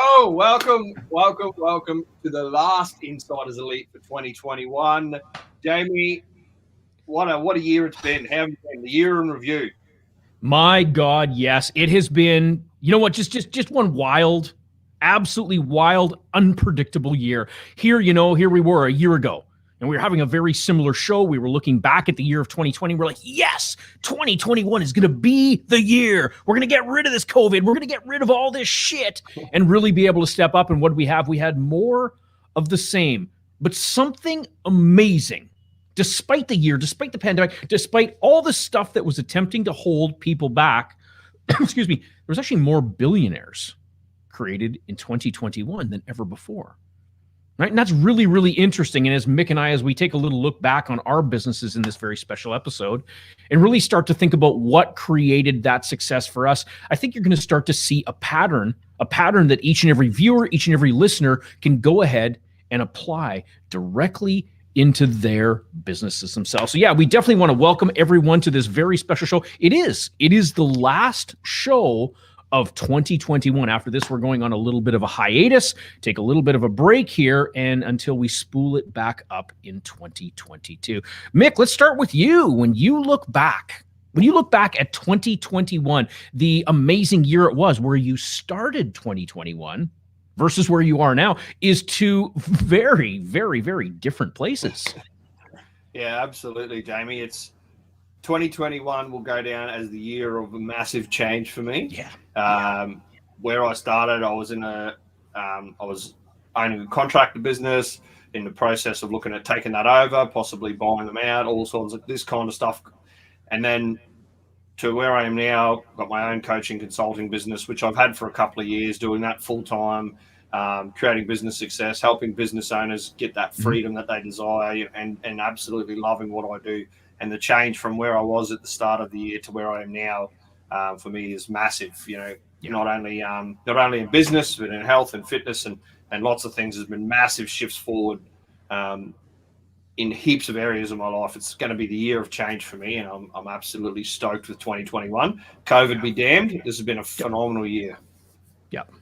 Hello, welcome to the last Insiders Elite for 2021. Jamie, what a year it's been. How have you been? The year in review. My God, yes. It has been, you know what, just one wild, absolutely wild, unpredictable year. Here we were a year ago, and we were having a very similar show. We were looking back at the year of 2020. We're like, yes, 2021 is going to be the year. We're going to get rid of this COVID. We're going to get rid of all this shit and really be able to step up. And what did we have? We had more of the same, but something amazing. Despite the year, despite the pandemic, despite all the stuff that was attempting to hold people back, excuse me, there was actually more billionaires created in 2021 than ever before. Right? And that's really, really interesting. And as Mick and I, as we take a little look back on our businesses in this very special episode and really start to think about what created that success for us, I think you're going to start to see a pattern that each and every viewer, each and every listener can go ahead and apply directly into their businesses themselves. So yeah, we definitely want to welcome everyone to this very special show. It is the last show of 2021. After this, we're going on a little bit of a hiatus, take a little bit of a break here, and until we spool it back up in 2022. Mick, let's start with you. When you look back at 2021, the amazing year it was, where you started 2021 versus where you are now, is two very, very, very different places. Yeah, absolutely, Jamie. It's 2021 will go down as the year of a massive change for me. Yeah. Where I started, I was I was owning a contractor business, in the process of looking at taking that over, possibly buying them out, all sorts of this kind of stuff. And then to where I am now, got my own coaching consulting business, which I've had for a couple of years, doing that full time, creating business success, helping business owners get that freedom that they desire, and absolutely loving what I do. And the change from where I was at the start of the year to where I am now, for me, is massive. Not only in business, but in health and fitness and lots of things. There's been massive shifts forward in heaps of areas of my life. It's going to be the year of change for me, and I'm absolutely stoked with 2021. COVID be damned. This has been a phenomenal year. Yep.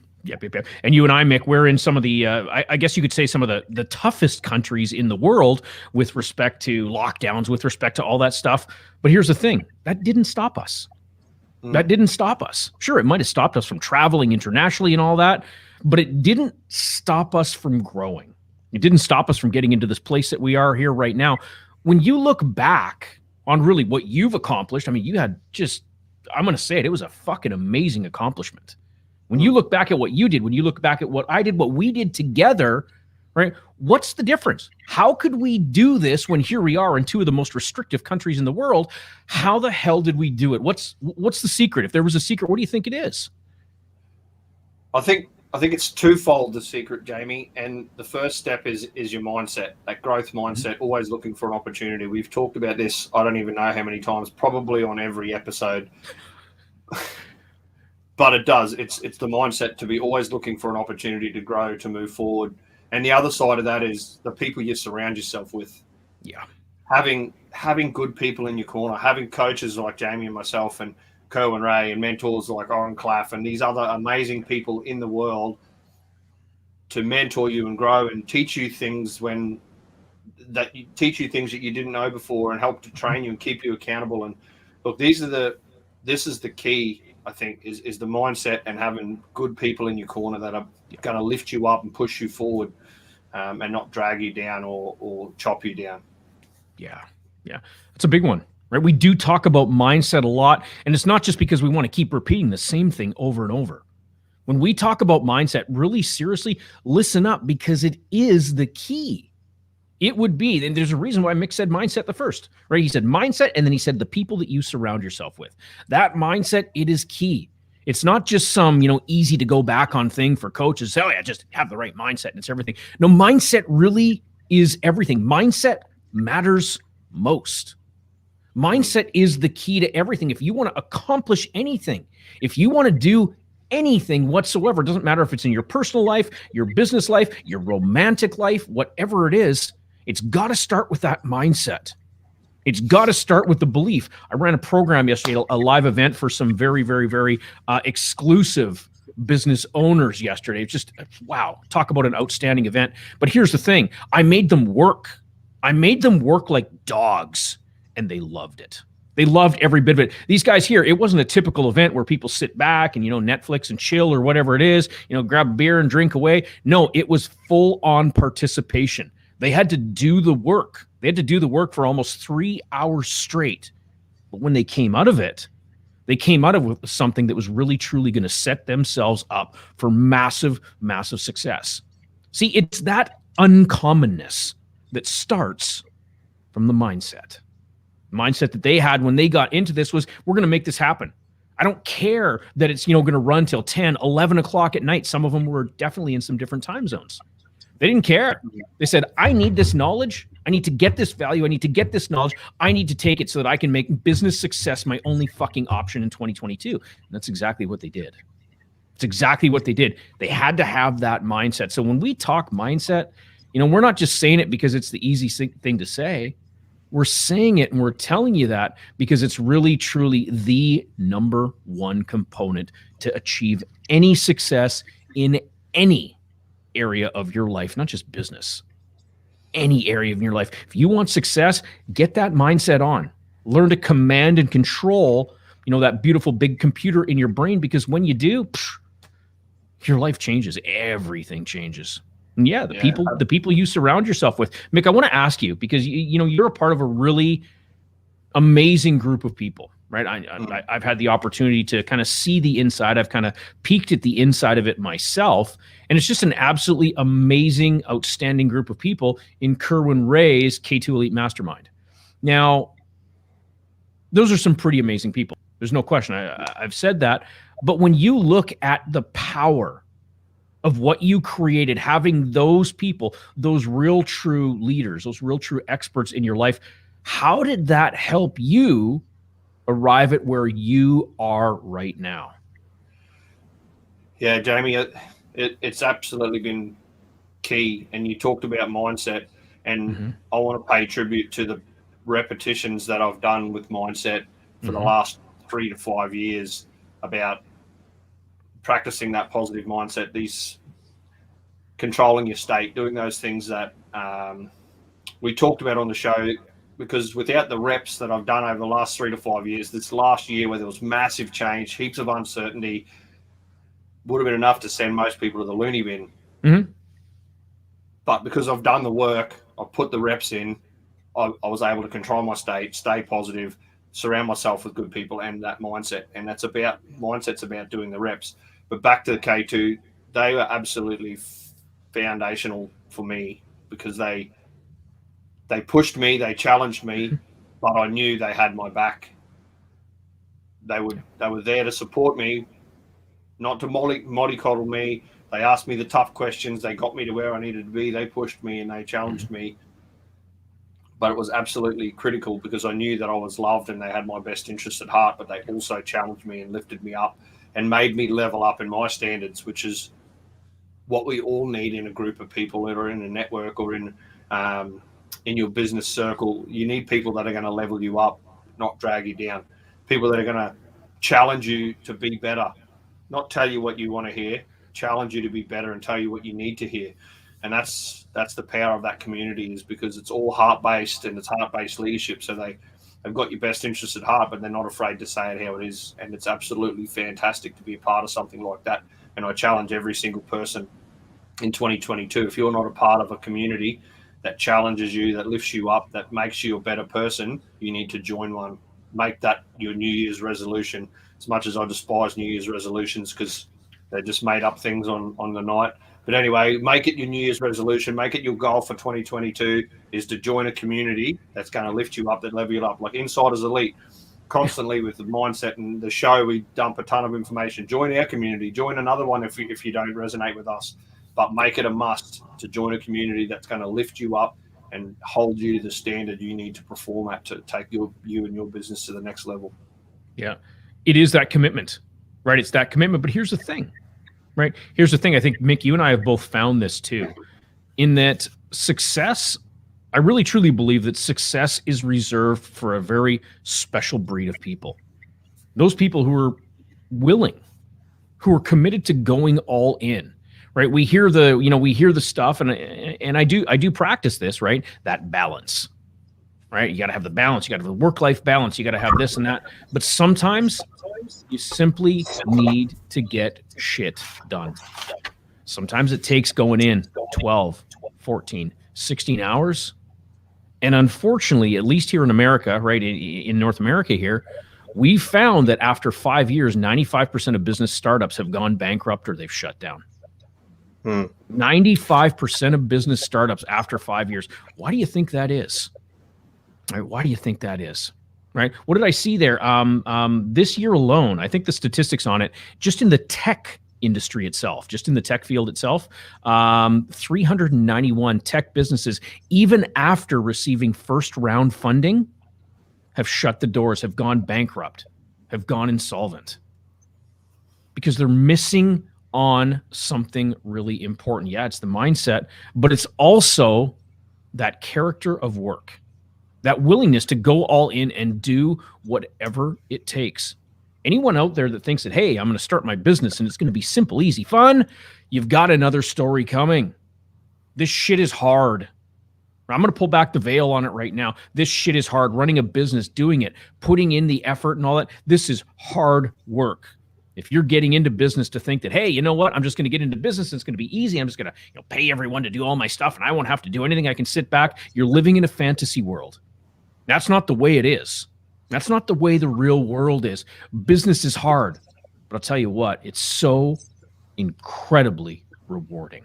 And you and I, Mick, we're in some of the, I guess you could say some of the toughest countries in the world with respect to lockdowns, with respect to all that stuff. But here's the thing, that didn't stop us. That didn't stop us. Sure, it might have stopped us from traveling internationally and all that, but it didn't stop us from growing. It didn't stop us from getting into this place that we are here right now. When you look back on really what you've accomplished, I mean, you had just, I'm going to say it was a fucking amazing accomplishment. When you look back at what you did, when you look back at what I did, what we did together, right? What's the difference? How could we do this when here we are in two of the most restrictive countries in the world? How the hell did we do it? What's the secret? If there was a secret, what do you think it is? I think it's twofold, the secret, Jamie. And the first step is your mindset, that growth mindset, always looking for an opportunity. We've talked about this, I don't even know how many times, probably on every episode. But it does. It's the mindset to be always looking for an opportunity to grow, to move forward. And the other side of that is the people you surround yourself with. Yeah. Having good people in your corner, having coaches like Jamie and myself and Kerwin Ray and mentors like Oren Claff and these other amazing people in the world to mentor you and grow and teach you things that you didn't know before and help to train you and keep you accountable. And look, this is the key, I think, is the mindset and having good people in your corner that are going to lift you up and push you forward, and not drag you down or chop you down. Yeah. That's a big one, right? We do talk about mindset a lot, and it's not just because we want to keep repeating the same thing over and over. When we talk about mindset, really seriously, listen up, because it is the key. It would be, and there's a reason why Mick said mindset the first, right? He said mindset, and then he said the people that you surround yourself with. That mindset, it is key. It's not just some, easy to go back on thing for coaches. Oh yeah, just have the right mindset and it's everything. No, mindset really is everything. Mindset matters most. Mindset is the key to everything. If you want to accomplish anything, if you want to do anything whatsoever, it doesn't matter if it's in your personal life, your business life, your romantic life, whatever it is, it's got to start with that mindset. It's got to start with the belief. I ran a program yesterday, a live event for some very, very, very exclusive business owners yesterday. It's just, wow, talk about an outstanding event. But here's the thing. I made them work. I made them work like dogs, and they loved it. They loved every bit of it. These guys here, it wasn't a typical event where people sit back and, Netflix and chill or whatever it is, grab a beer and drink away. No, it was full on participation. They had to do the work. They had to do the work for almost 3 hours straight. But when they came out of it, they came out of it with something that was really, truly going to set themselves up for massive, massive success. See, it's that uncommonness that starts from the mindset. Mindset that they had when they got into this was, we're going to make this happen. I don't care that it's, going to run till 10, 11 o'clock at night. Some of them were definitely in some different time zones. They didn't care. They said, I need this knowledge. I need to get this value. I need to get this knowledge. I need to take it so that I can make business success my only fucking option in 2022. And that's exactly what they did. It's exactly what they did. They had to have that mindset. So when we talk mindset, we're not just saying it because it's the easy thing to say. We're saying it and we're telling you that because it's really, truly the number one component to achieve any success in any area of your life, not just business, any area of your life. If you want success, get that mindset on. Learn to command and control, that beautiful big computer in your brain, because when you do, your life changes. Everything changes. And the people you surround yourself with. Mick, I want to ask you, because you're a part of a really amazing group of people, right? I've had the opportunity to kind of see the inside. I've kind of peeked at the inside of it myself, and it's just an absolutely amazing, outstanding group of people in Kerwin Ray's K2 Elite Mastermind. Now, those are some pretty amazing people. There's no question. I've said that. But when you look at the power of what you created, having those people, those real true leaders, those real true experts in your life, how did that help you arrive at where you are right now? Yeah, Jamie, it's absolutely been key. And you talked about mindset, and I want to pay tribute to the repetitions that I've done with mindset for the last 3 to 5 years about practicing that positive mindset, these controlling your state, doing those things that we talked about on the show, because without the reps that I've done over the last 3 to 5 years, this last year where there was massive change, heaps of uncertainty, would have been enough to send most people to the loony bin. But because I've done the work, I've put the reps in, I was able to control my state, stay positive, surround myself with good people, and that mindset. And mindset's about doing the reps. But back to the K2, they were absolutely foundational for me, because they pushed me, they challenged me, but I knew they had my back. They were there to support me, not to mollycoddle me. They asked me the tough questions. They got me to where I needed to be. They pushed me and they challenged me. But it was absolutely critical, because I knew that I was loved and they had my best interests at heart, but they also challenged me and lifted me up and made me level up in my standards, which is what we all need in a group of people that are in a network or in your business circle. You need people that are going to level you up, not drag you down. People that are going to challenge you to be better, not tell you what you want to hear, challenge you to be better and tell you what you need to hear. And that's the power of that community, is because it's all heart-based and it's heart-based leadership. So they've got your best interests at heart, but they're not afraid to say it how it is. And it's absolutely fantastic to be a part of something like that. And I challenge every single person in 2022, if you're not a part of a community that challenges you, that lifts you up, that makes you a better person, you need to join one. Make that your New Year's resolution. As much as I despise New Year's resolutions, because they're just made up things on the night. But anyway, make it your New Year's resolution. Make it your goal for 2022 is to join a community that's going to lift you up, that level you up. Like Insiders Elite, constantly with the mindset and the show, we dump a ton of information. Join our community. Join another one if you don't resonate with us. But make it a must to join a community that's going to lift you up and hold you to the standard you need to perform at to take you and your business to the next level. Yeah, it is that commitment, right? It's that commitment. But here's the thing, right? Here's the thing. I think, Mick, you and I have both found this too, in that success, I really truly believe that success is reserved for a very special breed of people. Those people who are willing who are committed to going all in, right? We hear the stuff, and I do practice this, right? That balance, right? You got to have the balance. You got to have the work-life balance. You got to have this and that. But sometimes you simply need to get shit done. Sometimes it takes going in 12, 14, 16 hours. And unfortunately, at least here in America, right, in North America here, we found that after 5 years, 95% of business startups have gone bankrupt or they've shut down. 95% of business startups after 5 years. Why do you think that is? Right, why do you think that is? Right? What did I see there? This year alone, I think the statistics on it, just in the tech industry itself, just in the tech field itself, 391 tech businesses, even after receiving first round funding, have shut the doors, have gone bankrupt, have gone insolvent because they're missing on something really important. Yeah, it's the mindset, but it's also that character of work, that willingness to go all in and do whatever it takes. Anyone out there that thinks that, hey, I'm going to start my business and it's going to be simple, easy, fun, you've got another story coming. This shit is hard. I'm going to pull back the veil on it right now. This shit is hard. Running a business, doing it, putting in the effort and all that. This is hard work. If you're getting into business to think that, hey, you know what? I'm just going to get into business and it's going to be easy. I'm just going to pay everyone to do all my stuff and I won't have to do anything. I can sit back. You're living in a fantasy world. That's not the way it is. That's not the way the real world is. Business is hard, but I'll tell you what, it's so incredibly rewarding.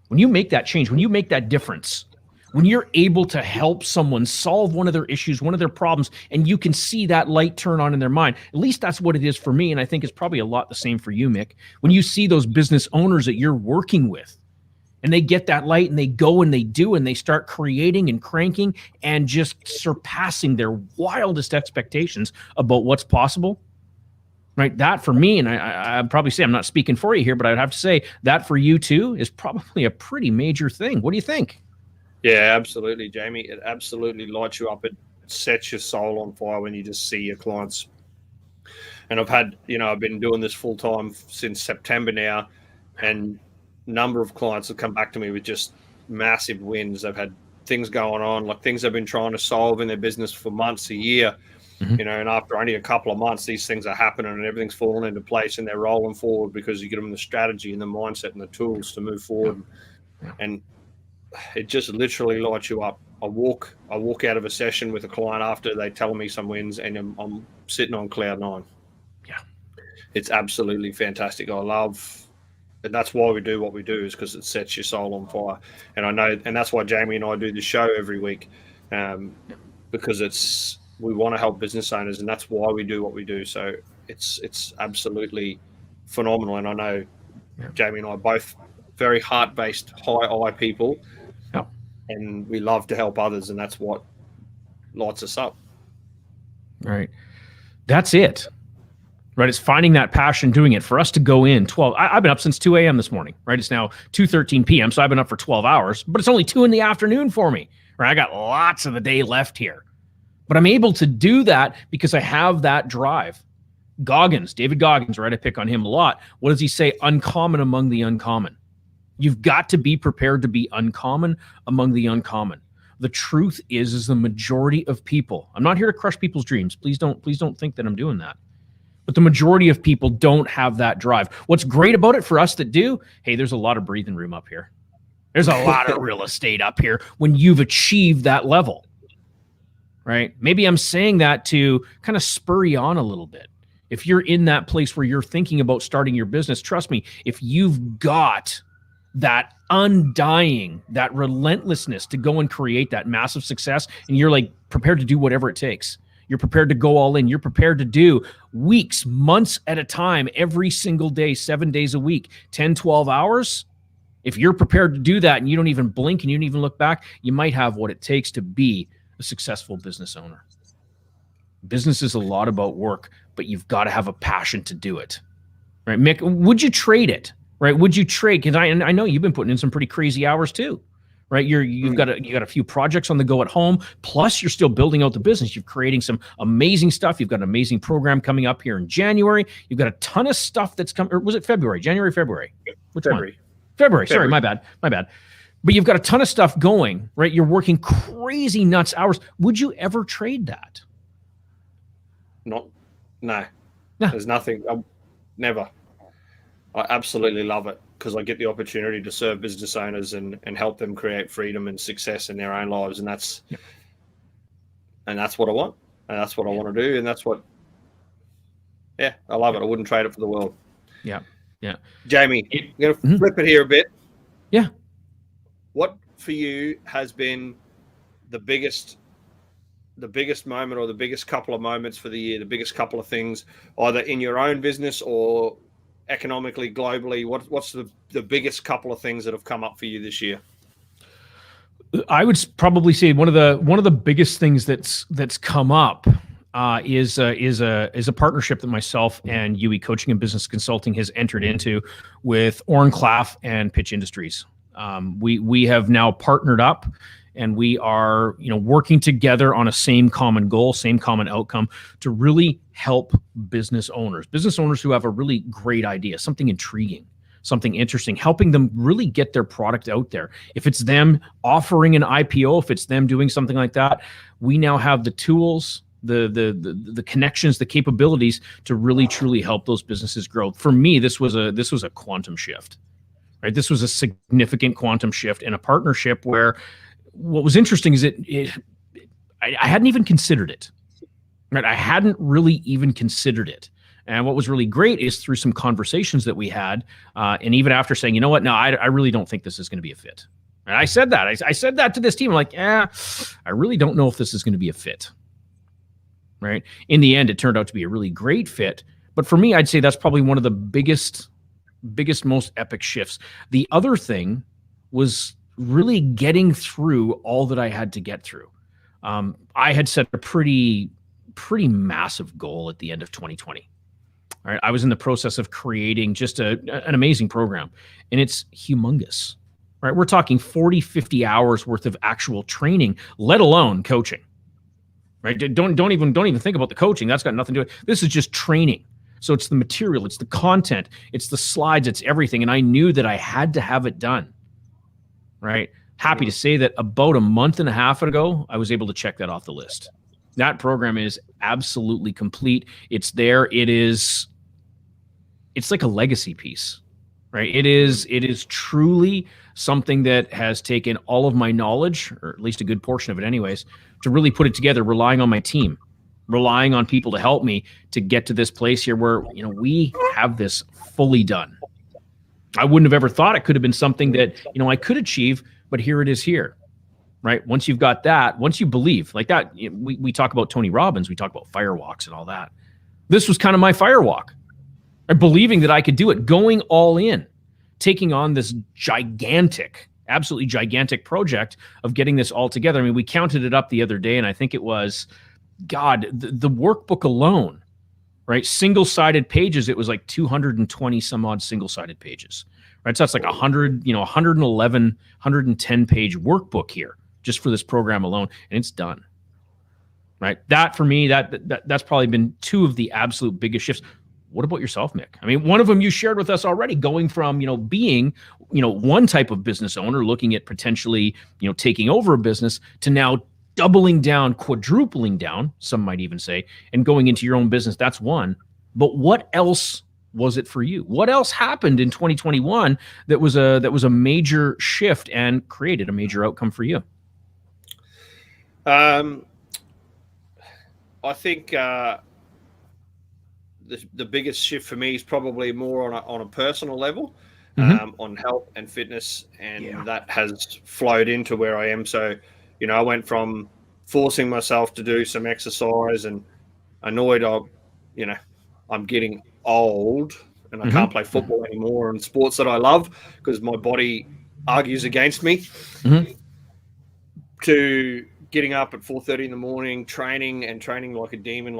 When you make that change, when you make that difference, when you're able to help someone solve one of their issues, one of their problems, and you can see that light turn on in their mind, at least that's what it is for me, and I think it's probably a lot the same for you, Mick. When you see those business owners that you're working with, and they get that light and they go and they do and they start creating and cranking and just surpassing their wildest expectations about what's possible, right? That for me, and I'd probably say, I'm not speaking for you here, but I'd have to say that for you too is probably a pretty major thing. What do you think? Yeah, absolutely, Jamie. It absolutely lights you up. It sets your soul on fire when you just see your clients. And I've been doing this full time since September now, and number of clients have come back to me with just massive wins. They've had things going on, like things they've been trying to solve in their business for months, a year, and after only a couple of months, these things are happening and everything's falling into place and they're rolling forward because you give them the strategy and the mindset and the tools to move forward. And it just literally lights you up. I walk out of a session with a client after they tell me some wins and I'm sitting on cloud nine. Yeah. It's absolutely fantastic. And that's why we do what we do, is because it sets your soul on fire. And I know, and that's why Jamie and I do the show every week, because we want to help business owners, and that's why we do what we do. So it's absolutely phenomenal. And I know Jamie and I are both very heart-based, high-I people, and we love to help others, and that's what lights us up. Right. That's it. Right, it's finding that passion, doing it. For us to go in 12, I've been up since 2 a.m. this morning, right? It's now 2:13 p.m., so I've been up for 12 hours, but it's only 2 in the afternoon for me, right? I got lots of the day left here. But I'm able to do that because I have that drive. David Goggins, right? I pick on him a lot. What does he say? Uncommon among the uncommon. You've got to be prepared to be uncommon among the uncommon. The truth is the majority of people, I'm not here to crush people's dreams. Please don't think that I'm doing that. But the majority of people don't have that drive. What's great about it for us that do, hey, there's a lot of breathing room up here. There's a lot of real estate up here when you've achieved that level, right? Maybe I'm saying that to kind of spur you on a little bit. If you're in that place where you're thinking about starting your business, trust me, if you've got that undying, that relentlessness to go and create that massive success, and you're like prepared to do whatever it takes, you're prepared to go all in. You're prepared to do weeks, months at a time, every single day, 7 days a week, 10, 12 hours. If you're prepared to do that and you don't even blink and you don't even look back, you might have what it takes to be a successful business owner. Business is a lot about work, but you've got to have a passion to do it. Right, Mick, would you trade it? Right? Would you trade? Because I know you've been putting in some pretty crazy hours too. right? You've got a few projects on the go at home, plus you're still building out the business. You're creating some amazing stuff. You've got an amazing program coming up here in January. You've got a ton of stuff that's coming. Or was it February? January, February? Which February. one? February. Sorry, my bad. But you've got a ton of stuff going, right? You're working crazy nuts hours. Would you ever trade that? No. There's nothing. Never. I absolutely love it because I get the opportunity to serve business owners and help them create freedom and success in their own lives, and that's what I want, and that's what I want to do, and that's what. Yeah, I love it. I wouldn't trade it for the world. Yeah. Jamie, I'm going to flip it here a bit. Yeah. What for you has been the biggest moment or the biggest couple of moments for the year, the biggest couple of things, either in your own business or economically, globally? What's the biggest couple of things that have come up for you this year? I would probably say one of the biggest things that's come up is a partnership that myself and UE Coaching and Business Consulting has entered into with Oren Klaff and Pitch Industries. We have now partnered up, and we are working together on a same common goal, same common outcome to really help business owners who have a really great idea, something intriguing, something interesting, helping them really get their product out there. If it's them offering an IPO, if it's them doing something like that, we now have the tools, the connections, the capabilities to really truly help those businesses grow. For me, this was a quantum shift, right? This was a significant quantum shift in a partnership where what was interesting is I hadn't even considered it, right? I hadn't really even considered it. And what was really great is through some conversations that we had, and even after saying, you know what, no, I really don't think this is going to be a fit. And I said that. I said that to this team. I'm like, I really don't know if this is going to be a fit. Right. In the end, it turned out to be a really great fit. But for me, I'd say that's probably one of the biggest, most epic shifts. The other thing was really getting through all that I had to get through. I had set a pretty massive goal at the end of 2020. All right. I was in the process of creating just an amazing program, and it's humongous. Right. We're talking 40, 50 hours worth of actual training, let alone coaching. Right? Don't even think about the coaching. That's got nothing to do with it. This is just training. So it's the material, it's the content, it's the slides, it's everything. And I knew that I had to have it done. Right? Happy to say that about a month and a half ago, I was able to check that off the list. That program is absolutely complete. It's there. It's like a legacy piece. Right? It is truly something that has taken all of my knowledge, or at least a good portion of it anyways, to really put it together, relying on my team, relying on people to help me to get to this place here where, we have this fully done. I wouldn't have ever thought it could have been something that, I could achieve, but here it is here, right? Once you've got that, once you believe like that, we talk about Tony Robbins, we talk about firewalks and all that. This was kind of my firewalk, right? Believing that I could do it, going all in, taking on this absolutely gigantic project of getting this all together. I mean, we counted it up the other day, and I think it was, the workbook alone, right? Single-sided pages, it was like 220 some odd single-sided pages, right? So that's like 111, 110 page workbook here just for this program alone, and it's done, right? That for me, that's probably been two of the absolute biggest shifts. What about yourself, Mick? I mean, one of them you shared with us already, going from, being, one type of business owner, looking at potentially, taking over a business, to now doubling down, quadrupling down, some might even say, and going into your own business. That's one. But what else was it for you? What else happened in 2021 that was a major shift and created a major outcome for you? I think the biggest shift for me is probably more on a personal level, on health and fitness, and that has flowed into where I am. So, I went from forcing myself to do some exercise and annoyed I'm getting old and I can't play football anymore and sports that I love because my body argues against me, to getting up at 4:30 in the morning, training like a demon,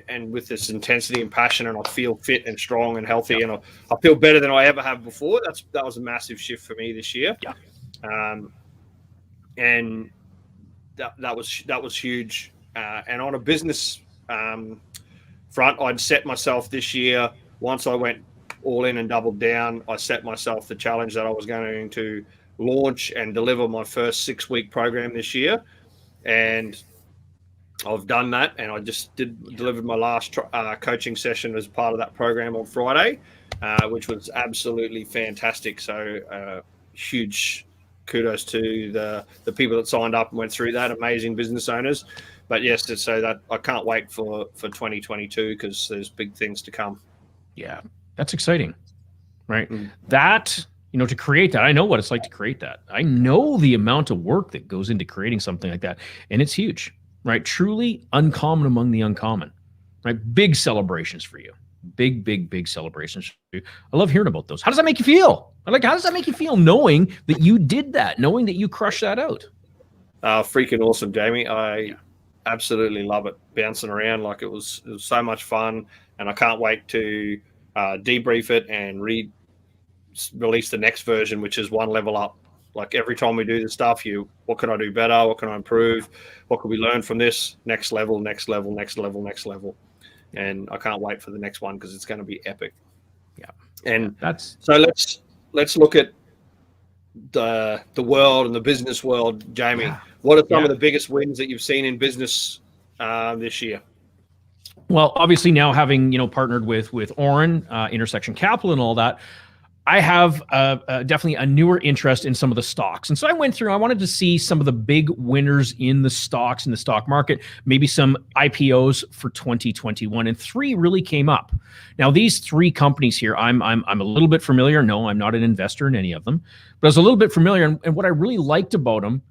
and with this intensity and passion, and I feel fit and strong and healthy, and I feel better than I ever have before. That was a massive shift for me this year. and that was huge. And on a business front, I'd set myself this year. Once I went all in and doubled down, I set myself the challenge that I was going to launch and deliver my first 6-week program this year, and I've done that. And I just delivered my last coaching session as part of that program on Friday, which was absolutely fantastic. So huge kudos to the people that signed up and went through that, amazing business owners. But yes, to say that I can't wait for 2022 because there's big things to come. Yeah, that's exciting, right? That, to create that, I know what it's like to create that. I know the amount of work that goes into creating something like that, and it's huge, right? Truly uncommon among the uncommon, right? Big celebrations for you. Big celebrations for you. I love hearing about those. How does that make you feel? How does that make you feel knowing that you did that, knowing that you crushed that out? Freaking awesome, Jamie. I absolutely love it. Bouncing around, like it was so much fun, and I can't wait to debrief it and release the next version, which is one level up. Like every time we do this stuff, what can I do better? What can I improve? What can we learn from this? Next level. And I can't wait for the next one because it's going to be epic. Yeah. And so let's look at the world and the business world, Jamie. Yeah. What are some of the biggest wins that you've seen in business this year? Well, obviously now having partnered with Oren, Intersection Capital, and all that, I have definitely a newer interest in some of the stocks. And so I went through, I wanted to see some of the big winners in the stocks, in the stock market, maybe some IPOs for 2021. And 3 really came up. Now, these 3 companies here, I'm a little bit familiar. No, I'm not an investor in any of them, but I was a little bit familiar. And what I really liked about them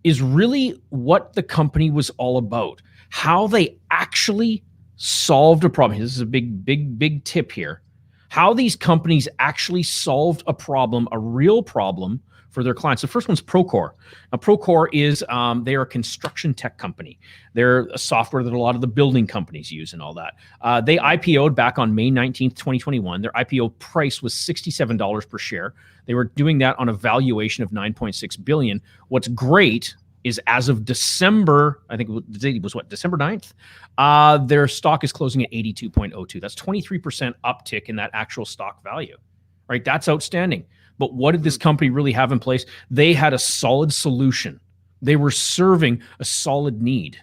is really what the company was all about, how they actually solved a problem. This is a big tip here. How these companies actually solved a problem, a real problem for their clients. The first one's Procore. Now, Procore is, they're a construction tech company. They're a software that a lot of the building companies use and all that. They IPO'd back on May 19th, 2021. Their IPO price was $67 per share. They were doing that on a valuation of $9.6 billion. What's great is as of December, I think the date was December 9th, their stock is closing at 82.02. That's 23% uptick in that actual stock value, right? That's outstanding. But what did this company really have in place? They had a solid solution. They were serving a solid need,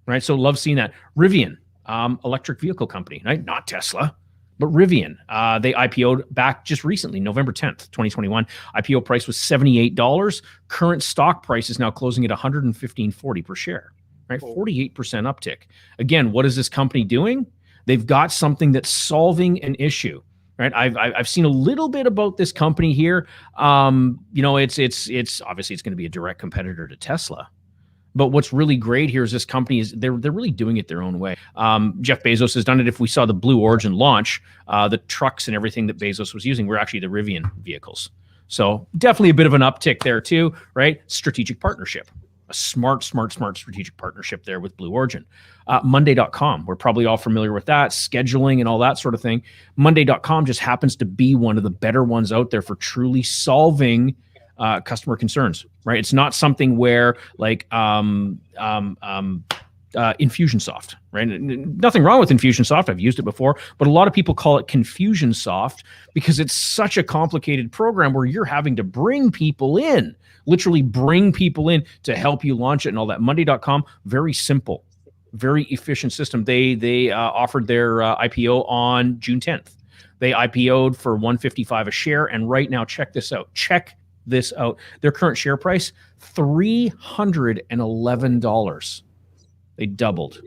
right? So love seeing that. Rivian, electric vehicle company, right? Not Tesla, but Rivian. They IPO'd back just recently, November 10th, 2021. IPO price was $78. Current stock price is now closing at $115.40 per share, right? 48% uptick. Again, what is this company doing? They've got something that's solving an issue, right? I've seen a little bit about this company here. It's obviously it's going to be a direct competitor to Tesla. But what's really great here is this company is they're really doing it their own way. Jeff Bezos has done it. If we saw the Blue Origin launch, the trucks and everything that Bezos was using were actually the Rivian vehicles. So definitely a bit of an uptick there too, right? Strategic partnership, a smart strategic partnership there with Blue Origin. Monday.com, we're probably all familiar with that, scheduling and all that sort of thing. Monday.com just happens to be one of the better ones out there for truly solving customer concerns, right? It's not something where like Infusionsoft, right? Nothing wrong with Infusionsoft. I've used it before, but a lot of people call it Confusionsoft because it's such a complicated program where you're having to bring people in, literally bring people in to help you launch it and all that. Monday.com, very simple, very efficient system. They offered their IPO on June 10th. They IPO'd for $155 a share, and right now, check this out. Their current share price, $311. They doubled.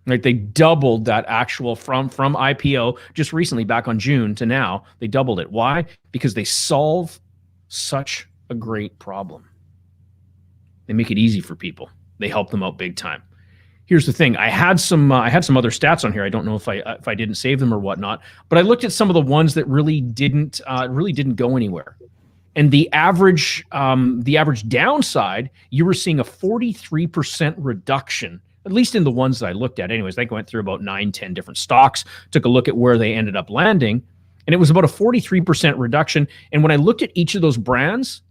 Right? They doubled that actual from IPO just recently back on June to now. They doubled it. Why? Because they solve such a great problem. They make it easy for people. They help them out big time. Here's the thing. I had some other stats on here. I don't know if I didn't save them or whatnot, but I looked at some of the ones that really didn't go anywhere. And the average downside, you were seeing a 43% reduction, at least in the ones that I looked at. Anyways, I went through about 9-10 different stocks, took a look at where they ended up landing, and it was about a 43% reduction. And when I looked at each of those brands,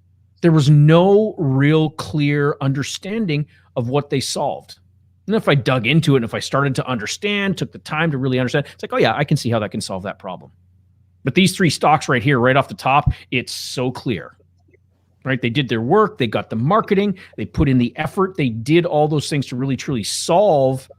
there was no real clear understanding of what they solved. And if I dug into it and if I started to understand, took the time to really understand, it's like, oh yeah, I can see how that can solve that problem. But these three stocks right here, right off the top, it's so clear, right? They did their work. They got the marketing. They put in the effort. They did all those things to really, truly solve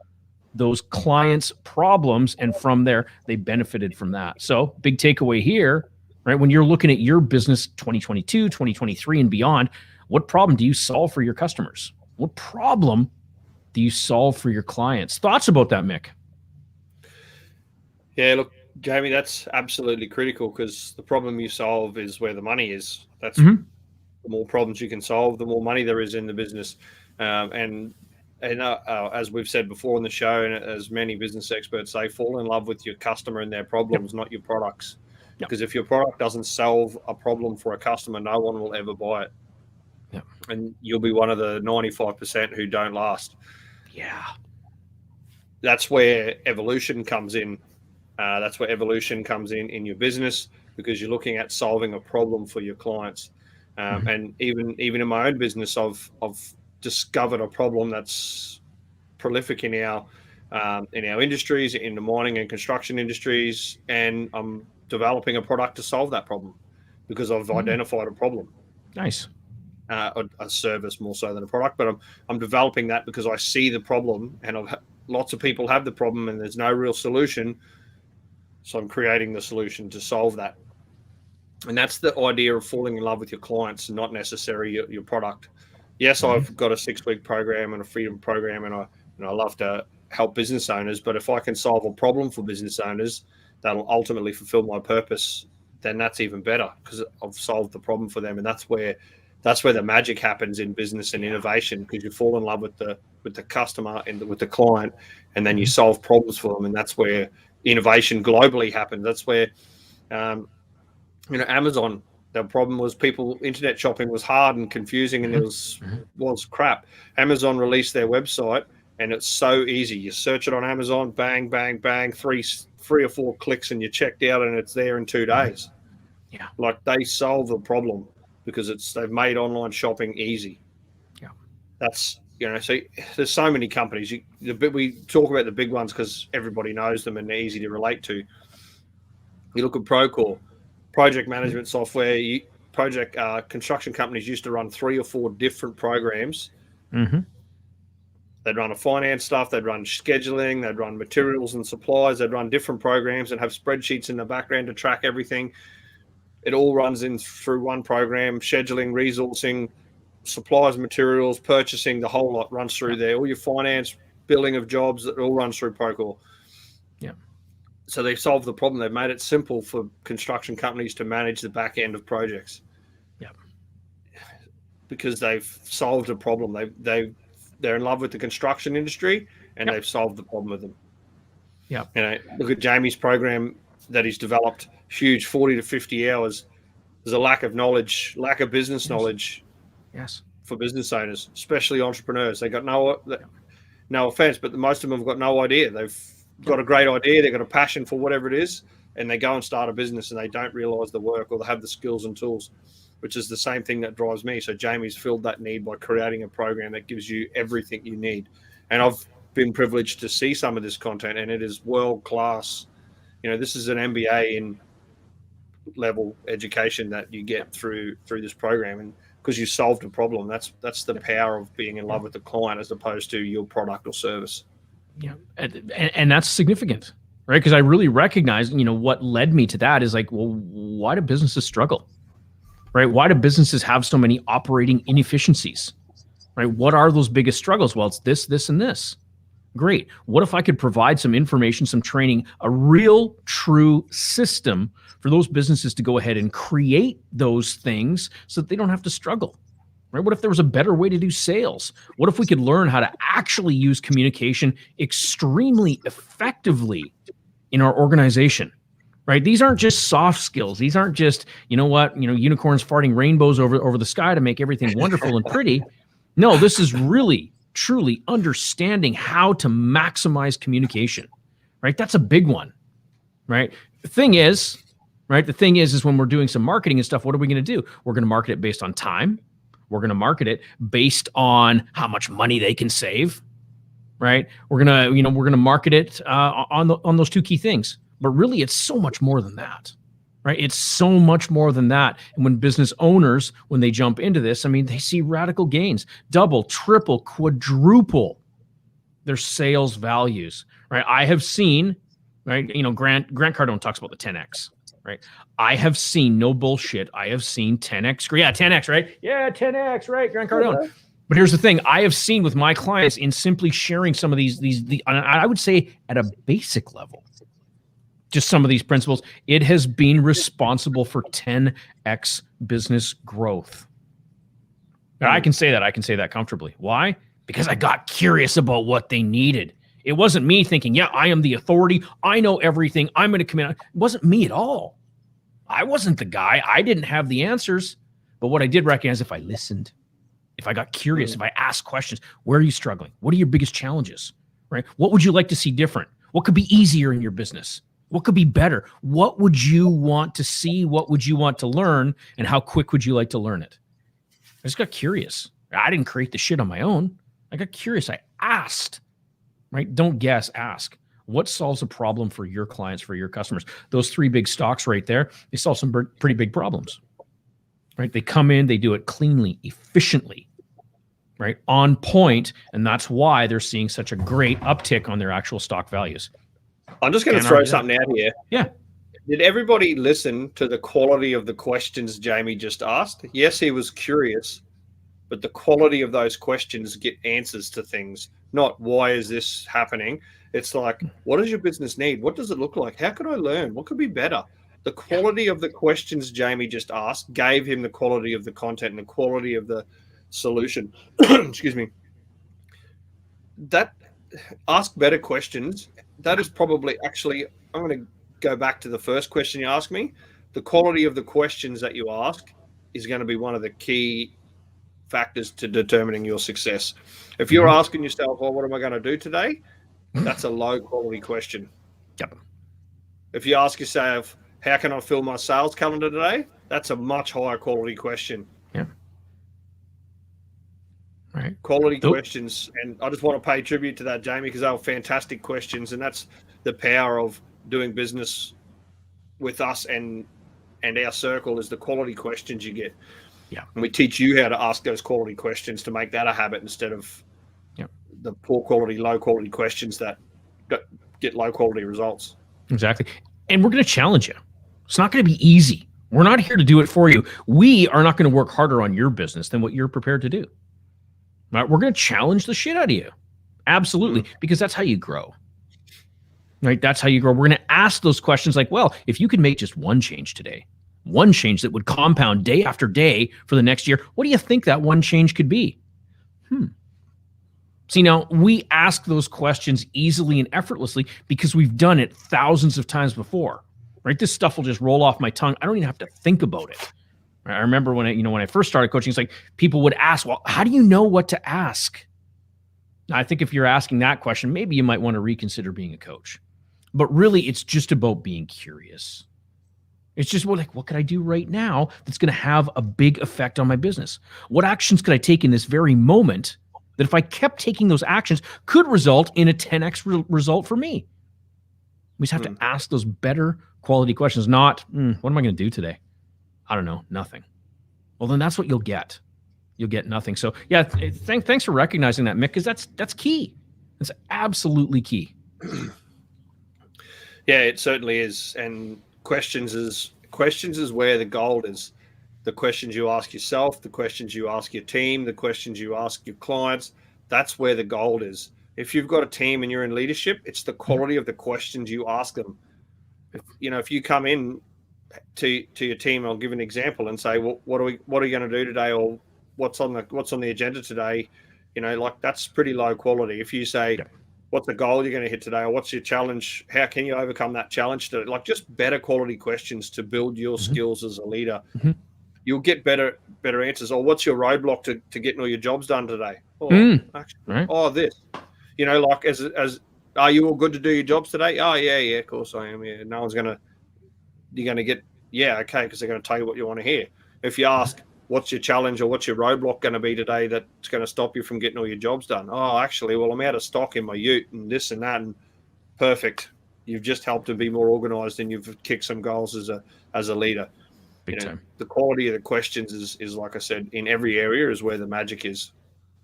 those clients' problems. And from there, they benefited from that. So big takeaway here, right? When you're looking at your business 2022, 2023 and beyond, what problem do you solve for your customers? What problem do you solve for your clients? Thoughts about that, Mick? Yeah, look, Jamie, that's absolutely critical, because the problem you solve is where the money is. That's Mm-hmm. the more problems you can solve, the more money there is in the business. And as we've said before on the show, and as many business experts say, fall in love with your customer and their problems, not your products. Because if your product doesn't solve a problem for a customer, no one will ever buy it. And you'll be one of the 95% who don't last. Yeah. That's where evolution comes in. That's where evolution comes in your business, because you're looking at solving a problem for your clients. And even in my own business, I've discovered a problem that's prolific in our industries, in the mining and construction industries, and I'm developing a product to solve that problem because I've identified a problem. Nice. A service more so than a product, but I'm developing that because I see the problem, and lots of people have the problem and there's no real solution. So I'm creating the solution to solve that. And that's the idea of falling in love with your clients, not necessarily your product. Yes, I've got a 6-week program and a freedom program, and I love to help business owners. But if I can solve a problem for business owners that'll ultimately fulfill my purpose, then that's even better, because I've solved the problem for them. And that's where the magic happens in business and innovation, because you fall in love with the customer and with the client, and then you solve problems for them. And that's where innovation globally happens. That's where, Amazon, the problem was internet shopping was hard and confusing, and it was crap. Amazon released their website, and it's so easy. You search it on Amazon, bang, bang, bang, three or four clicks, and you're checked out, and it's there in 2 days. Yeah. Like, they solve the problem because they've made online shopping easy. Yeah. That's, so there's so many companies. We talk about the big ones because everybody knows them and they're easy to relate to. You look at Procore, project management software. Construction companies used to run 3 or 4 different programs. Mm-hmm. They'd run a finance stuff, they'd run scheduling, they'd run materials and supplies, they'd run different programs and have spreadsheets in the background to track everything. It all runs in through one program. Scheduling, resourcing, supplies, materials, purchasing, the whole lot runs through there. All your finance, billing of jobs, it all runs through Procore. Yeah. So they solved the problem. They've made it simple for construction companies to manage the back end of projects. Yeah. Because they've solved a problem. They're in love with the construction industry, and they've solved the problem with them. Yeah. Look at Jamie's program that he's developed, huge, 40 to 50 hours. There's a lack of knowledge, lack of business knowledge. Yes. For business owners, especially entrepreneurs. They got no offense, but most of them have got no idea. They've got a great idea. They've got a passion for whatever it is, and they go and start a business, and they don't realize the work, or they have the skills and tools, which is the same thing that drives me. So Jamie's filled that need by creating a program that gives you everything you need. And I've been privileged to see some of this content, and it is world class. This is an MBA in level education that you get through this program, and because you solved a problem. That's the power of being in love with the client as opposed to your product or service. Yeah, and that's significant, right? Because I really recognize, what led me to that is like, well, why do businesses struggle, right? Why do businesses have so many operating inefficiencies, right? What are those biggest struggles? Well, it's this, this, and this. Great. What if I could provide some information, some training, a real, true system for those businesses to go ahead and create those things so that they don't have to struggle, right? What if there was a better way to do sales? What if we could learn how to actually use communication extremely effectively in our organization, right? These aren't just soft skills. These aren't just, unicorns farting rainbows over the sky to make everything wonderful and pretty. No, this is really, truly understanding how to maximize communication, right? That's a big one, right? The thing is when we're doing some marketing and stuff, what are we going to do? We're going to market it based on time. We're going to market it based on how much money they can save, right? We're going to market it on those two key things. But really, it's so much more than that, right? It's so much more than that. And when business owners, when they jump into this, I mean, they see radical gains, double, triple, quadruple their sales values, right? I have seen, right? Grant Cardone talks about the 10X, right? I have seen, no bullshit, I have seen 10X. Yeah, 10X, right? Yeah, 10X, right? Grant Cardone. Okay. But here's the thing: I have seen with my clients in simply sharing some of these, I would say at a basic level, just some of these principles, it has been responsible for 10X business growth. And I can say that comfortably. Why? Because I got curious about what they needed. It wasn't me thinking, yeah, I am the authority. I know everything. I'm going to come in. It wasn't me at all. I wasn't the guy. I didn't have the answers. But what I did recognize, if I listened, if I got curious, if I asked questions, where are you struggling? What are your biggest challenges, right? What would you like to see different? What could be easier in your business? What could be better? What would you want to see? What would you want to learn? And how quick would you like to learn it? I just got curious. I didn't create the shit on my own. I got curious. I asked, right? Don't guess, ask. What solves a problem for your clients, for your customers? Those three big stocks right there, they solve some pretty big problems, right? They come in, they do it cleanly, efficiently, right? On point. And that's why they're seeing such a great uptick on their actual stock values. I'm just going to throw something out here. Yeah. Did everybody listen to the quality of the questions Jamie just asked? Yes, he was curious, but the quality of those questions get answers to things, not why is this happening? It's like, what does your business need? What does it look like? How can I learn? What could be better? The quality of the questions Jamie just asked gave him the quality of the content and the quality of the solution. Excuse me. That ask better questions. That is probably actually, I'm going to go back to the first question you asked me. The quality of the questions that you ask is going to be one of the key factors to determining your success. If you're asking yourself, well, what am I going to do today? That's a low quality question. Yep. If you ask yourself, how can I fill my sales calendar today? That's a much higher quality question. Yeah. Right. Quality questions. And I just want to pay tribute to that, Jamie, because they were fantastic questions. And that's the power of doing business with us and our circle is the quality questions you get. Yeah. And we teach you how to ask those quality questions to make that a habit instead of the poor quality, low quality questions that get low quality results. Exactly. And we're going to challenge you. It's not going to be easy. We're not here to do it for you. We are not going to work harder on your business than what you're prepared to do. Right? We're going to challenge the shit out of you. Absolutely. Because that's how you grow. Right? That's how you grow. We're going to ask those questions like, well, if you could make just one change today, one change that would compound day after day for the next year, what do you think that one change could be? See, now we ask those questions easily and effortlessly because we've done it thousands of times before, right? This stuff will just roll off my tongue. I don't even have to think about it. I remember when I first started coaching, it's like people would ask, well, how do you know what to ask? Now, I think if you're asking that question, maybe you might want to reconsider being a coach. But really, it's just about being curious. It's just what could I do right now that's going to have a big effect on my business? What actions could I take in this very moment that if I kept taking those actions could result in a 10X result for me? We just have to ask those better quality questions, not, what am I going to do today? I don't know, nothing. Well, then that's what you'll get. You'll get nothing. So yeah, thanks for recognizing that, Mick, because that's key. That's absolutely key. Yeah, it certainly is. And questions is where the gold is. The questions you ask yourself, the questions you ask your team, the questions you ask your clients, that's where the gold is. If you've got a team and you're in leadership, it's the quality of the questions you ask them. If you come in to your team, I'll give an example and say, well, what are you going to do today, or what's on the agenda today? That's pretty low quality. If you say, what's the goal you're going to hit today, or what's your challenge? How can you overcome that challenge today? Just better quality questions to build your skills as a leader. You'll get better answers. Or what's your roadblock to getting all your jobs done today? This. As are you all good to do your jobs today? Oh yeah, of course I am. Yeah, you're gonna get okay, because they're gonna tell you what you want to hear. If you ask, what's your challenge or what's your roadblock going to be today that's going to stop you from getting all your jobs done? Oh, actually, well, I'm out of stock in my ute and this and that, and perfect. You've just helped him be more organized, and you've kicked some goals as a leader. Big time. The quality of the questions is like I said, in every area is where the magic is.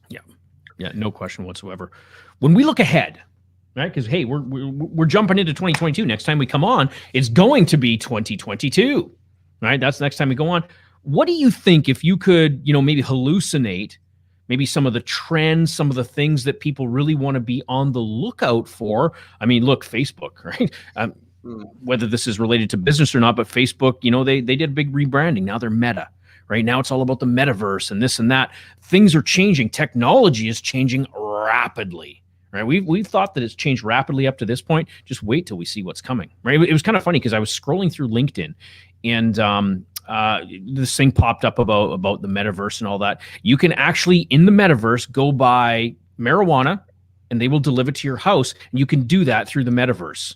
Yeah, no question whatsoever. When we look ahead, right? Because hey, we're jumping into 2022. Next time we come on, it's going to be 2022, right? That's next time we go on. What do you think, if you could, maybe hallucinate maybe some of the trends, some of the things that people really want to be on the lookout for? I mean, look, Facebook, right? Whether this is related to business or not, but Facebook, they did a big rebranding. Now they're Meta. Right now, it's all about the metaverse and this and that. Things are changing. Technology is changing rapidly. Right? We've thought that it's changed rapidly up to this point. Just wait till we see what's coming. Right? It was kind of funny because I was scrolling through LinkedIn, and this thing popped up about the metaverse and all that. You can actually, in the metaverse, go buy marijuana, and they will deliver it to your house, and you can do that through the metaverse.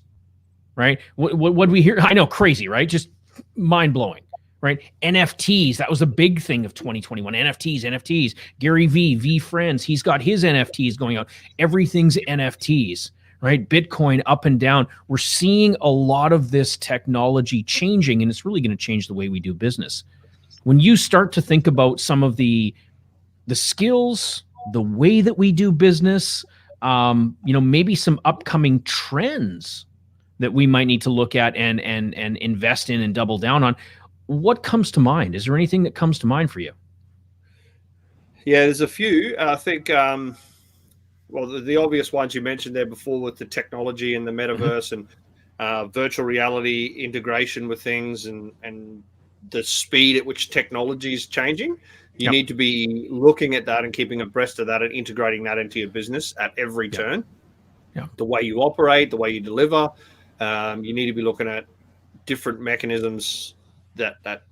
Right? What we hear? I know, crazy, right? Just mind blowing. Right? NFTs, that was a big thing of 2021. NFTs. Gary V Friends, he's got his NFTs going out. Everything's NFTs, right? Bitcoin up and down. We're seeing a lot of this technology changing, and it's really going to change the way we do business. When you start to think about some of the skills, the way that we do business, maybe some upcoming trends that we might need to look at and invest in and double down on, what comes to mind? Is there anything that comes to mind for you? Yeah, there's a few. I think, the obvious ones you mentioned there before with the technology and the metaverse and virtual reality integration with things and the speed at which technology is changing. You need to be looking at that and keeping abreast of that and integrating that into your business at every turn. Yeah. The way you operate, the way you deliver. You need to be looking at different mechanisms that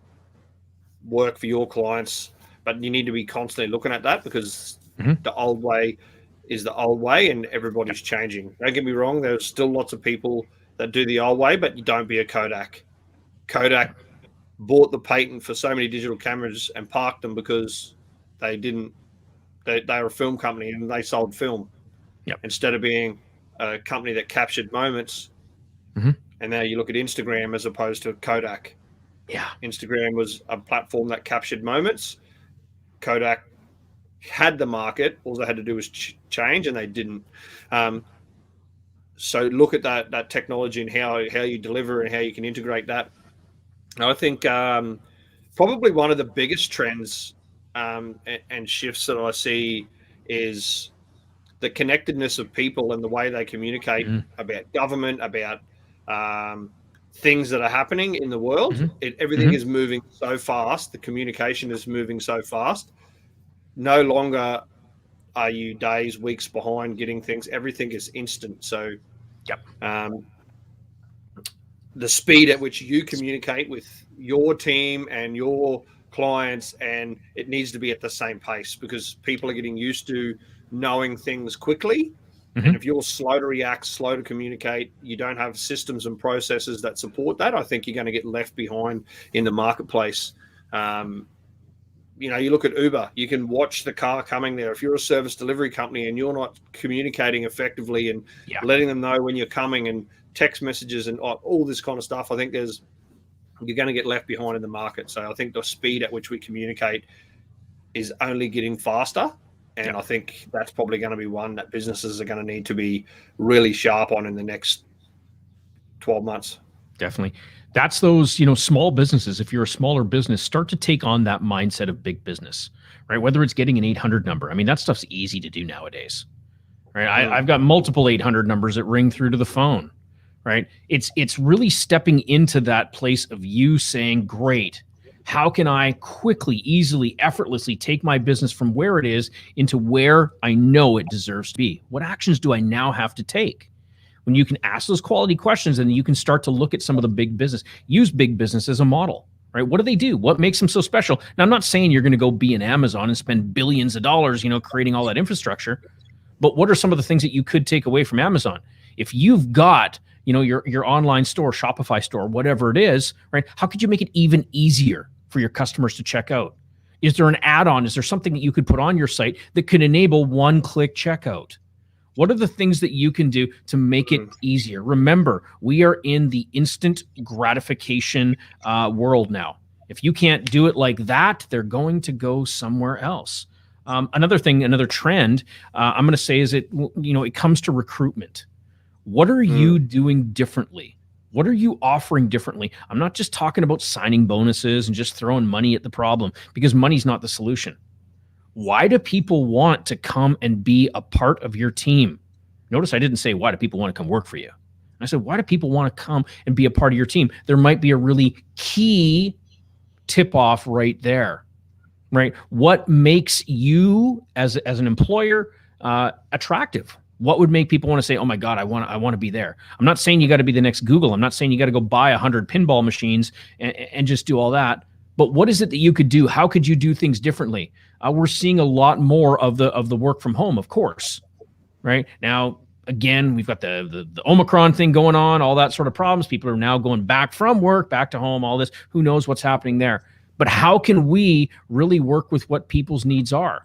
work for your clients, but you need to be constantly looking at that because the old way is the old way and everybody's changing. Don't get me wrong, there's still lots of people that do the old way, but you don't be a Kodak. Kodak bought the patent for so many digital cameras and parked them because they were a film company and they sold film instead of being a company that captured moments. And now you look at Instagram as opposed to Kodak. Yeah, Instagram was a platform that captured moments. Kodak had the market. All they had to do was change, and they didn't. So look at that technology and how you deliver and how you can integrate that. And I think probably one of the biggest trends and shifts that I see is the connectedness of people and the way they communicate about government, about things that are happening in the world. Everything is moving so fast. The communication is moving so fast. No longer are you days, weeks behind getting things. Everything is instant. So the speed at which you communicate with your team and your clients, and it needs to be at the same pace because people are getting used to knowing things quickly. And if you're slow to react, slow to communicate, you don't have systems and processes that support that, I think you're going to get left behind in the marketplace. You look at Uber, you can watch the car coming there. If you're a service delivery company and you're not communicating effectively and letting them know when you're coming and text messages and all this kind of stuff, I think you're going to get left behind in the market. So I think the speed at which we communicate is only getting faster. And I think that's probably going to be one that businesses are going to need to be really sharp on in the next 12 months. Definitely. That's those, small businesses. If you're a smaller business, start to take on that mindset of big business, right? Whether it's getting an 800 number. I mean, that stuff's easy to do nowadays, right? I've got multiple 800 numbers that ring through to the phone, right? It's really stepping into that place of you saying, great, how can I quickly, easily, effortlessly take my business from where it is into where I know it deserves to be? What actions do I now have to take? When you can ask those quality questions, and you can start to look at some of the big business, use big business as a model, right? What do they do? What makes them so special? Now, I'm not saying you're going to go be an Amazon and spend billions of dollars, creating all that infrastructure, but what are some of the things that you could take away from Amazon? If you've got your online store, Shopify store, whatever it is, right? How could you make it even easier for your customers to check out? Is there an add-on? Is there something that you could put on your site that could enable one-click checkout? What are the things that you can do to make it easier? Remember, we are in the instant gratification world now. If you can't do it like that, they're going to go somewhere else. Another thing, another trend, I'm going to say is it comes to recruitment. What are you doing differently? What are you offering differently? I'm not just talking about signing bonuses and just throwing money at the problem, because money's not the solution. Why do people want to come and be a part of your team? Notice I didn't say, why do people want to come work for you? I said, why do people want to come and be a part of your team? There might be a really key tip-off right there, right? What makes you as an employer attractive? What would make people want to say, oh my God, I want to be there? I'm not saying you got to be the next Google. I'm not saying you got to go buy 100 pinball machines and just do all that. But what is it that you could do? How could you do things differently? We're seeing a lot more of the work from home, of course, right? Now, again, we've got the Omicron thing going on, all that sort of problems. People are now going back from work, back to home, all this. Who knows what's happening there? But how can we really work with what people's needs are?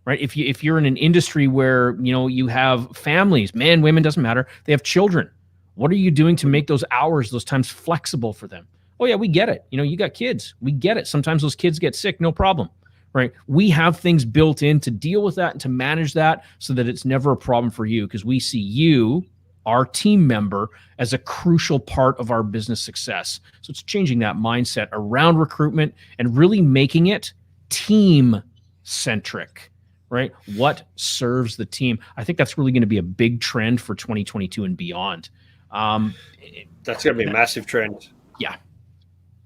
Right? If you're in an industry where, you have families, men, women, doesn't matter, they have children. What are you doing to make those hours, those times flexible for them? Oh yeah, we get it. You got kids. We get it. Sometimes those kids get sick, no problem. Right? We have things built in to deal with that and to manage that so that it's never a problem for you, because we see you, our team member, as a crucial part of our business success. So it's changing that mindset around recruitment and really making it team centric. Right? What serves the team? I think that's really going to be a big trend for 2022 and beyond. That's going to be a massive trend. Yeah.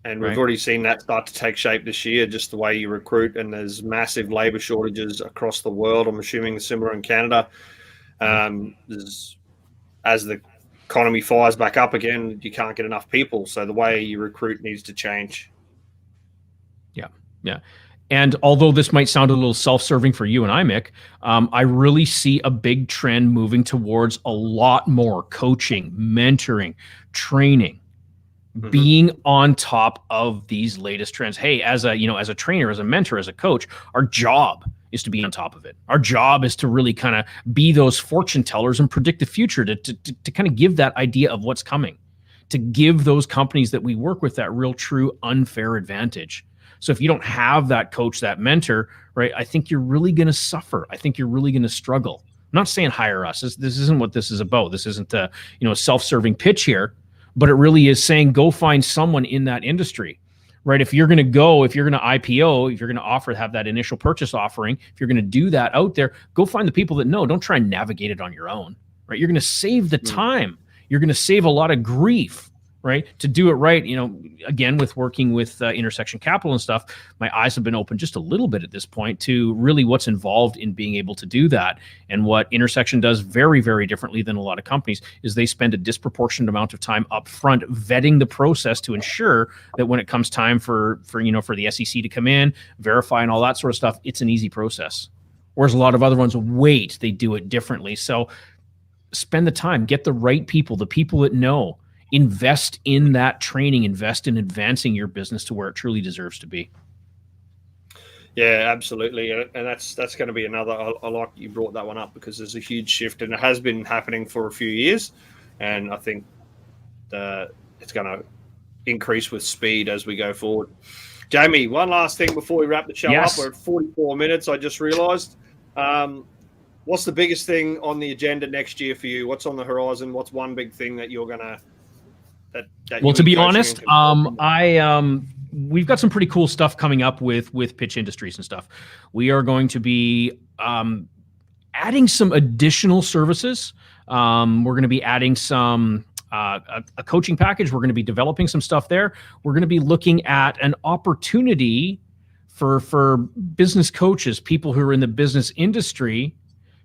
And we've already seen that start to take shape this year, just the way you recruit. And there's massive labor shortages across the world. I'm assuming similar in Canada. As the economy fires back up again, you can't get enough people. So the way you recruit needs to change. Yeah. Yeah. And although this might sound a little self-serving for you and I, Mick, I really see a big trend moving towards a lot more coaching, mentoring, training, being on top of these latest trends. Hey, as a trainer, as a mentor, as a coach, our job is to be on top of it. Our job is to really kind of be those fortune tellers and predict the future, to kind of give that idea of what's coming, to give those companies that we work with that real, true, unfair advantage. So if you don't have that coach, that mentor, right, I think you're really going to suffer. I think you're really going to struggle. I'm not saying hire us. This isn't what this is about. This isn't a self-serving pitch here, but it really is saying go find someone in that industry, right? If you're going to IPO, if you're going to have that initial purchase offering, if you're going to do that out there, go find the people that know. Don't try and navigate it on your own, right? You're going to save the time. You're going to save a lot of grief, right? To do it right, again, with working with Intersection Capital and stuff, my eyes have been open just a little bit at this point to really what's involved in being able to do that. And what Intersection does very, very differently than a lot of companies is they spend a disproportionate amount of time up front vetting the process to ensure that when it comes time for the SEC to come in, verify and all that sort of stuff, it's an easy process. Whereas a lot of other ones they do it differently. So spend the time, get the right people, the people that know. Invest in that training, invest in advancing your business to where it truly deserves to be. Yeah, absolutely. And that's going to be another, I like you brought that one up, because there's a huge shift and it has been happening for a few years. And I think it's going to increase with speed as we go forward. Jamie, one last thing before we wrap the show up. We're at 44 minutes, I just realized. What's the biggest thing on the agenda next year for you? What's on the horizon? What's one big thing that you're going to well, to be honest, we've got some pretty cool stuff coming up with Pitch Industries and stuff. We are going to be adding some additional services. We're going to be adding some a coaching package. We're going to be developing some stuff there. We're going to be looking at an opportunity for business coaches, people who are in the business industry,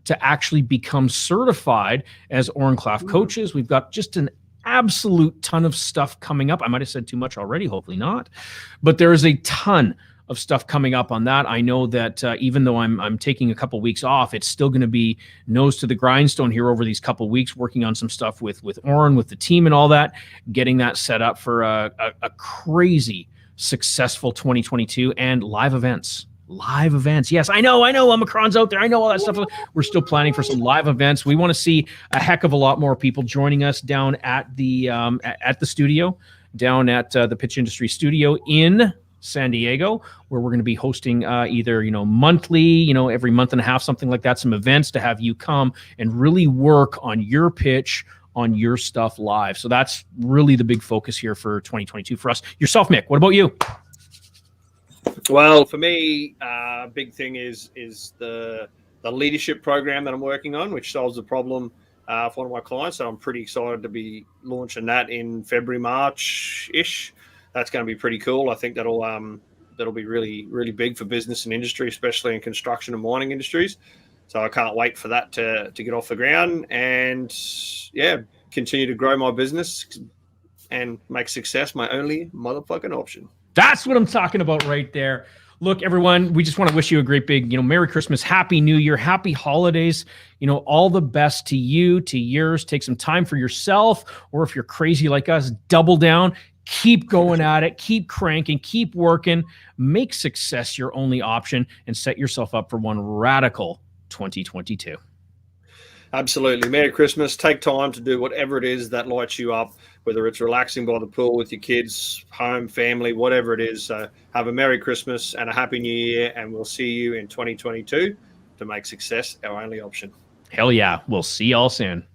to actually become certified as Ohrenclaw coaches. We've got just an absolute ton of stuff coming up. I might have said too much already, hopefully not, but there is a ton of stuff coming up on that. I know that even though I'm taking a couple weeks off, it's still going to be nose to the grindstone here over these couple weeks, working on some stuff with Oren, with the team and all that, getting that set up for a crazy successful 2022 and live events. Live events. Yes, I know. Omicron's out there. I know all that stuff. We're still planning for some live events. We want to see a heck of a lot more people joining us down at the studio, down at the Pitch Industry Studio in San Diego, where we're going to be hosting either monthly, every month and a half, something like that, some events to have you come and really work on your pitch, on your stuff live. So that's really the big focus here for 2022 for us. Yourself, Mick, what about you? Well, for me, big thing is the leadership program that I'm working on, which solves the problem for one of my clients. So I'm pretty excited to be launching that in February, March-ish. That's going to be pretty cool. I think that'll be really, really big for business and industry, especially in construction and mining industries. So I can't wait for that to get off the ground and, yeah, continue to grow my business and make success my only motherfucking option. That's what I'm talking about right there. Look, everyone, we just want to wish you a great big, Merry Christmas, Happy New Year, Happy Holidays. All the best to you, to yours. Take some time for yourself, or if you're crazy like us, double down. Keep going at it. Keep cranking. Keep working. Make success your only option, and set yourself up for one radical 2022. Absolutely. Merry Christmas. Take time to do whatever it is that lights you up, whether it's relaxing by the pool with your kids, home, family, whatever it is. So have a Merry Christmas and a Happy New Year, and we'll see you in 2022 to make success our only option. Hell yeah. We'll see y'all soon.